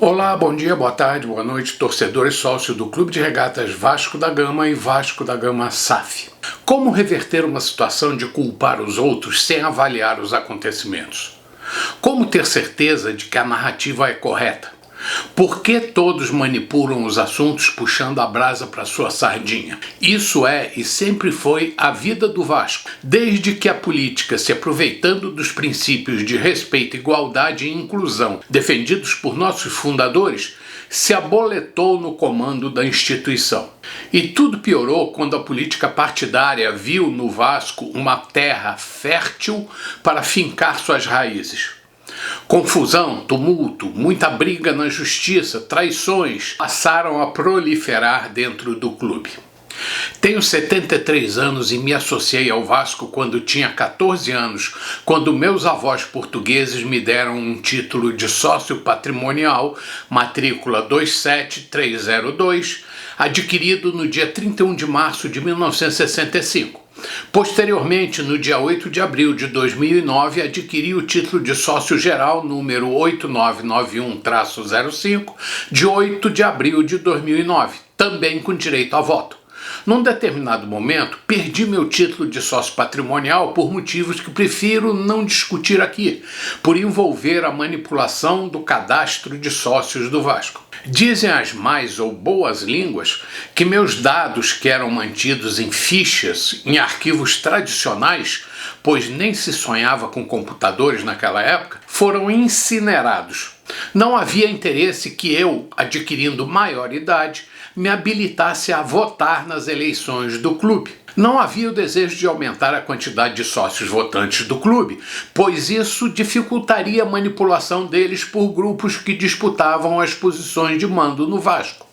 Olá, bom dia, boa tarde, boa noite, torcedor e sócio do Clube de Regatas Vasco da Gama e Vasco da Gama SAF. Como reverter uma situação de culpar os outros sem avaliar os acontecimentos? Como ter certeza de que a narrativa é correta? Por que todos manipulam os assuntos puxando a brasa para sua sardinha? Isso é e sempre foi a vida do Vasco, desde que a política, se aproveitando dos princípios de respeito, igualdade e inclusão defendidos por nossos fundadores, se aboletou no comando da instituição. E tudo piorou quando a política partidária viu no Vasco uma terra fértil para fincar suas raízes. Confusão, tumulto, muita briga na justiça, traições passaram a proliferar dentro do clube. Tenho 73 anos e me associei ao Vasco quando tinha 14 anos, quando meus avós portugueses me deram um título de sócio patrimonial, matrícula 27302, adquirido no dia 31 de março de 1965. Posteriormente, no dia 8 de abril de 2009, adquiri o título de sócio geral número 8991-05, de 8 de abril de 2009, também com direito a voto. Num determinado momento, perdi meu título de sócio patrimonial por motivos que prefiro não discutir aqui, por envolver a manipulação do cadastro de sócios do Vasco. Dizem as más ou boas línguas que meus dados, que eram mantidos em fichas, em arquivos tradicionais, pois nem se sonhava com computadores naquela época, foram incinerados. Não havia interesse que eu, adquirindo maioridade, me habilitasse a votar nas eleições do clube. Não havia o desejo de aumentar a quantidade de sócios votantes do clube, pois isso dificultaria a manipulação deles por grupos que disputavam as posições de mando no Vasco.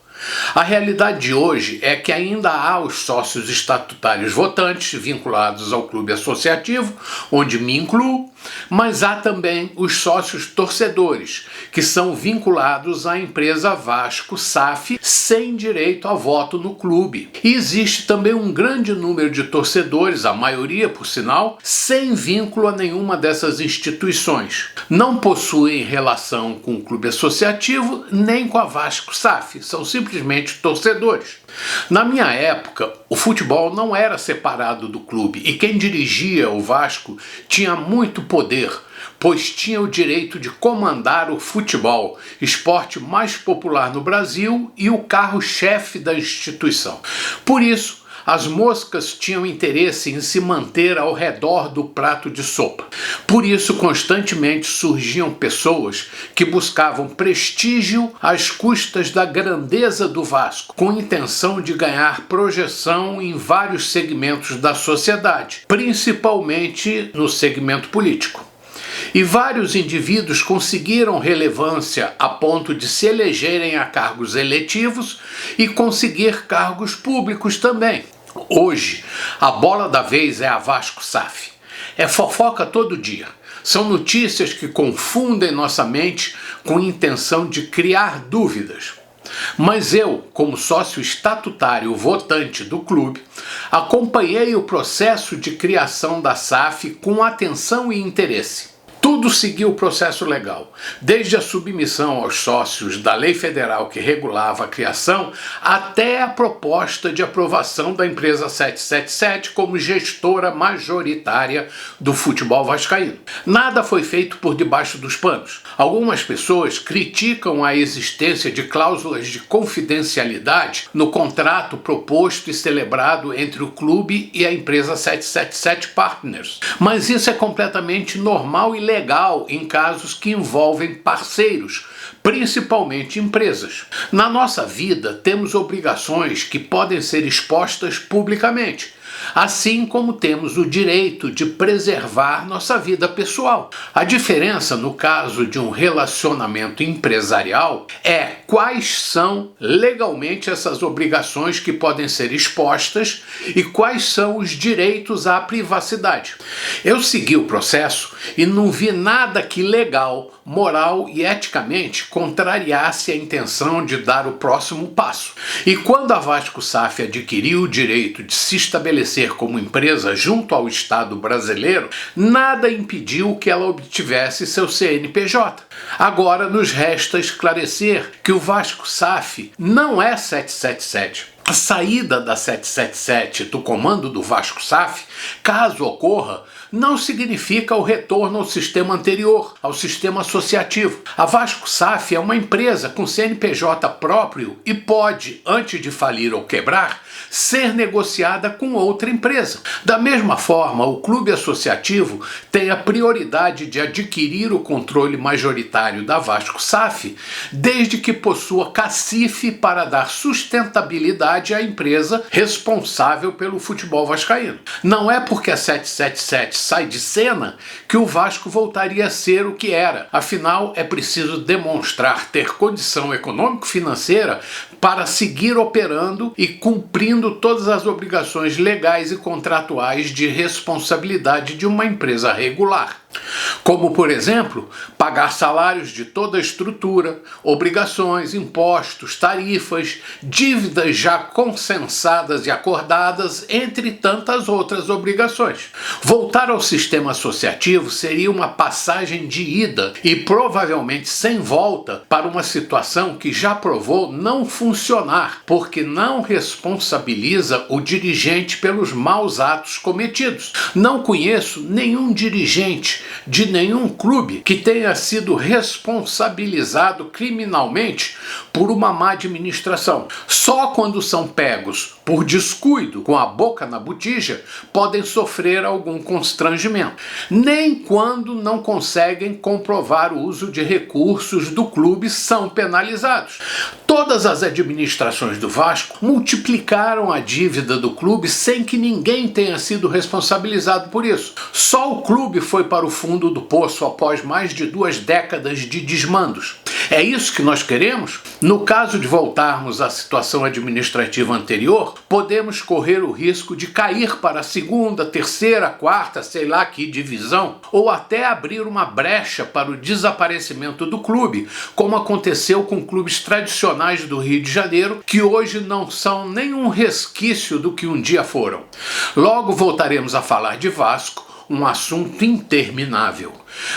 A realidade de hoje é que ainda há os sócios estatutários votantes vinculados ao clube associativo, onde me incluo, mas há também os sócios torcedores, que são vinculados à empresa Vasco SAF sem direito a voto no clube. E existe também um grande número de torcedores, a maioria por sinal, sem vínculo a nenhuma dessas instituições. Não possuem relação com o clube associativo nem com a Vasco SAF, são simplesmente torcedores. Na minha época, o futebol não era separado do clube e quem dirigia o Vasco tinha muito poder, pois tinha o direito de comandar o futebol, esporte mais popular no Brasil e o carro-chefe da instituição. Por isso, as moscas tinham interesse em se manter ao redor do prato de sopa. Por isso, constantemente surgiam pessoas que buscavam prestígio às custas da grandeza do Vasco, com intenção de ganhar projeção em vários segmentos da sociedade, principalmente no segmento político. E vários indivíduos conseguiram relevância a ponto de se elegerem a cargos eletivos e conseguir cargos públicos também. Hoje, a bola da vez é a Vasco SAF. É fofoca todo dia. São notícias que confundem nossa mente com a intenção de criar dúvidas. Mas eu, como sócio estatutário votante do clube, acompanhei o processo de criação da SAF com atenção e interesse. Tudo seguiu o processo legal, desde a submissão aos sócios da lei federal que regulava a criação até a proposta de aprovação da empresa 777 como gestora majoritária do futebol vascaíno. Nada foi feito por debaixo dos panos. Algumas pessoas criticam a existência de cláusulas de confidencialidade no contrato proposto e celebrado entre o clube e a empresa 777 Partners, mas isso é completamente normal e legal em casos que envolvem parceiros, principalmente empresas. Na nossa vida, temos obrigações que podem ser expostas publicamente, assim como temos o direito de preservar nossa vida pessoal. A diferença no caso de um relacionamento empresarial é quais são legalmente essas obrigações que podem ser expostas e quais são os direitos à privacidade. Eu segui o processo e não vi nada que legal, moral e eticamente contrariasse a intenção de dar o próximo passo. E quando a Vasco SAF adquiriu o direito de se estabelecer estabelecer como empresa junto ao Estado brasileiro, nada impediu que ela obtivesse seu CNPJ. Agora nos resta esclarecer que o Vasco SAF não é 777. A saída da 777 do comando do Vasco SAF, caso ocorra, não significa o retorno ao sistema anterior, ao sistema associativo. A Vasco SAF é uma empresa com CNPJ próprio e pode, antes de falir ou quebrar, ser negociada com outra empresa. Da mesma forma, o clube associativo tem a prioridade de adquirir o controle majoritário da Vasco SAF, desde que possua cacife para dar sustentabilidade à empresa responsável pelo futebol vascaíno. Não é porque a 777 sai de cena que o Vasco voltaria a ser o que era. Afinal, é preciso demonstrar ter condição econômico-financeira para seguir operando e cumprindo todas as obrigações legais e contratuais de responsabilidade de uma empresa regular. Como, por exemplo, pagar salários de toda a estrutura, obrigações, impostos, tarifas, dívidas já consensadas e acordadas, entre tantas outras obrigações. Voltar ao sistema associativo seria uma passagem de ida e provavelmente sem volta para uma situação que já provou não funcionar, porque não responsabiliza o dirigente pelos maus atos cometidos. Não conheço nenhum dirigente de nenhum clube que tenha sido responsabilizado criminalmente por uma má administração. Só quando são pegos por descuido, com a boca na botija, podem sofrer algum constrangimento. Nem quando não conseguem comprovar o uso de recursos do clube são penalizados. Todas as administrações do Vasco multiplicaram a dívida do clube sem que ninguém tenha sido responsabilizado por isso. Só o clube foi para o fundo do poço após mais de 2 décadas de desmandos. É isso que nós queremos? No caso de voltarmos à situação administrativa anterior, podemos correr o risco de cair para a segunda, terceira, quarta, sei lá que divisão, ou até abrir uma brecha para o desaparecimento do clube, como aconteceu com clubes tradicionais do Rio de Janeiro, que hoje não são nenhum resquício do que um dia foram. Logo voltaremos a falar de Vasco, um assunto interminável.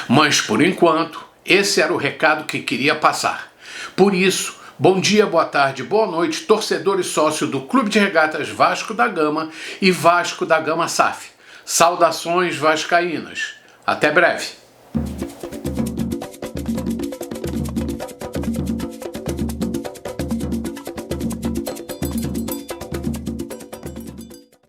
Mas, por enquanto, esse era o recado que queria passar. Por isso, bom dia, boa tarde, boa noite, torcedor e sócio do Clube de Regatas Vasco da Gama e Vasco da Gama SAF. Saudações vascaínas. Até breve.